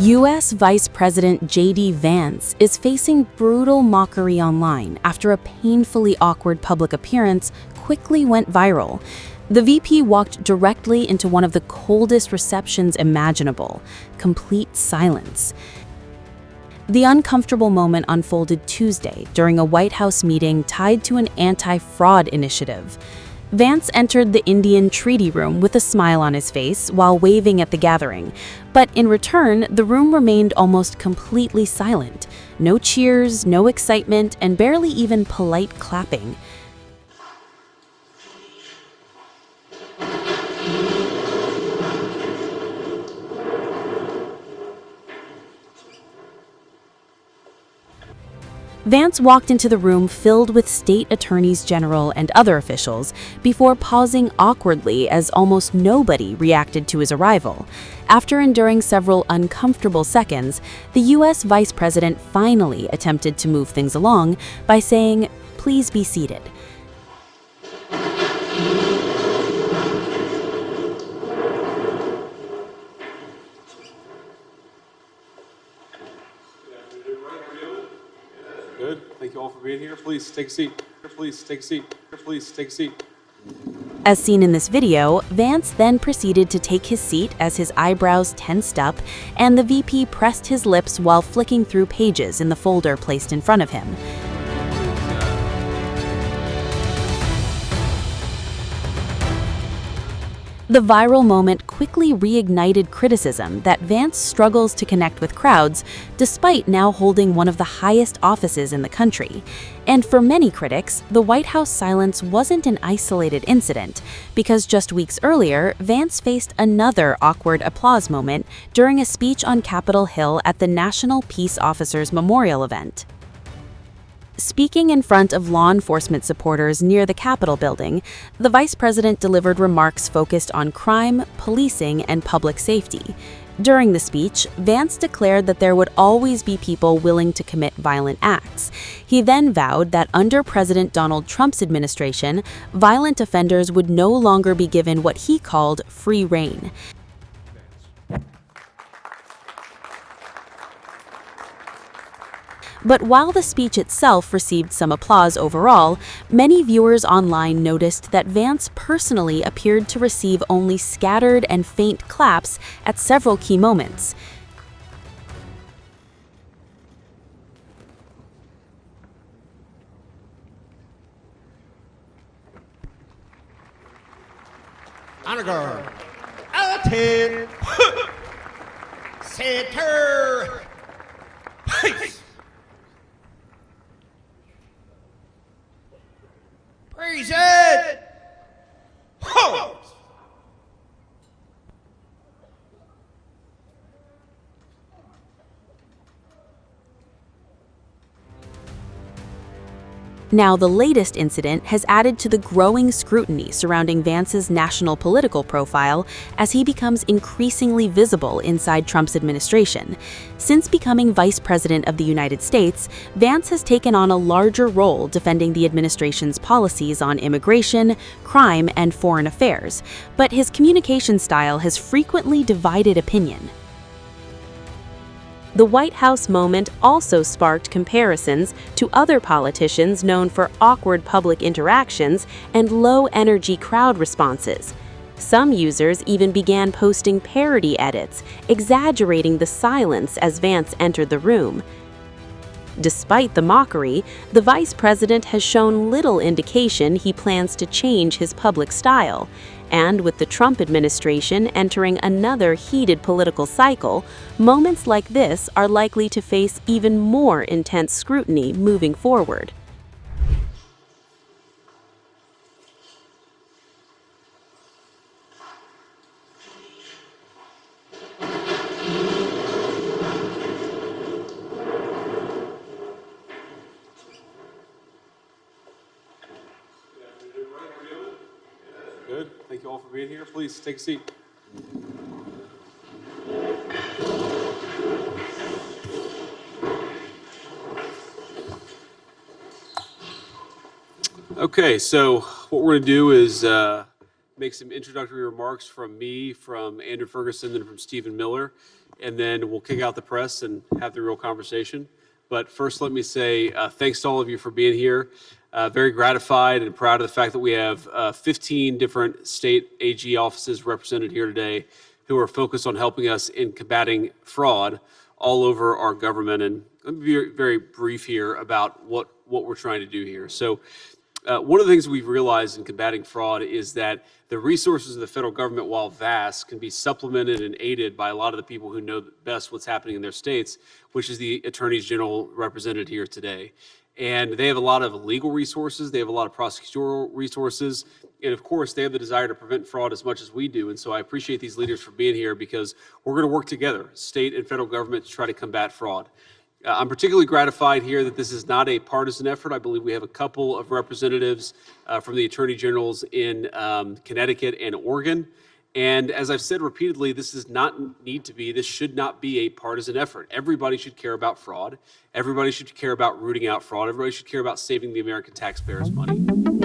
U.S. Vice President J.D. Vance is facing brutal mockery online after a painfully awkward public appearance quickly went viral. The VP walked directly into one of the coldest receptions imaginable, complete silence. The uncomfortable moment unfolded Tuesday during a White House meeting tied to an anti-fraud initiative. Vance entered the Indian treaty room with a smile on his face while waving at the gathering, but in return, the room remained almost completely silent. No cheers, no excitement, and barely even polite clapping. Vance walked into the room filled with state attorneys general and other officials before pausing awkwardly as almost nobody reacted to his arrival. After enduring several uncomfortable seconds, the U.S. Vice President finally attempted to move things along by saying, "Please be seated." Good. Thank you all for being here. Please take a seat. Please take a seat. Please take a seat. As seen in this video, Vance then proceeded to take his seat as his eyebrows tensed up and the VP pressed his lips while flicking through pages in the folder placed in front of him. The viral moment quickly reignited criticism that Vance struggles to connect with crowds despite now holding one of the highest offices in the country. And for many critics, the White House silence wasn't an isolated incident, because just weeks earlier, Vance faced another awkward applause moment during a speech on Capitol Hill at the National Peace Officers Memorial event. Speaking in front of law enforcement supporters near the Capitol building, the vice president delivered remarks focused on crime, policing, and public safety. During the speech, Vance declared that there would always be people willing to commit violent acts. He then vowed that under President Donald Trump's administration, violent offenders would no longer be given what he called free rein. But while the speech itself received some applause overall, many viewers online noticed that Vance personally appeared to receive only scattered and faint claps at several key moments. Honor guard. Attend. Center. Peace. Partisan. Furrows. Now, the latest incident has added to the growing scrutiny surrounding Vance's national political profile as he becomes increasingly visible inside Trump's administration. Since becoming Vice President of the United States, Vance has taken on a larger role defending the administration's policies on immigration, crime, and foreign affairs, but his communication style has frequently divided opinion. The White House moment also sparked comparisons to other politicians known for awkward public interactions and low-energy crowd responses. Some users even began posting parody edits, exaggerating the silence as Vance entered the room. Despite the mockery, the vice president has shown little indication he plans to change his public style. And with the Trump administration entering another heated political cycle, moments like this are likely to face even more intense scrutiny moving forward. Good. Thank you all for being here. Please take a seat. Okay, so what we're going to do is make some introductory remarks from me, from Andrew Ferguson, and from Stephen Miller. and then we'll kick out the press and have the real conversation. But first, let me say thanks to all of you for being here. Very gratified and proud of the fact that we have 15 different state AG offices represented here today who are focused on helping us in combating fraud all over our government. And let me be very brief here about what we're trying to do here. So one of the things we've realized in combating fraud is that the resources of the federal government, while vast, can be supplemented and aided by a lot of the people who know best what's happening in their states, which is the attorneys general represented here today. And they have a lot of legal resources, they have a lot of prosecutorial resources, and of course, they have the desire to prevent fraud as much as we do. And so I appreciate these leaders for being here, because we're going to work together, state and federal government, to try to combat fraud. I'm particularly gratified here that this is not a partisan effort. I believe we have a couple of representatives from the attorney generals in Connecticut and Oregon. And as I've said repeatedly, this should not be a partisan effort. Everybody should care about fraud. Everybody should care about rooting out fraud. Everybody should care about saving the American taxpayers' money.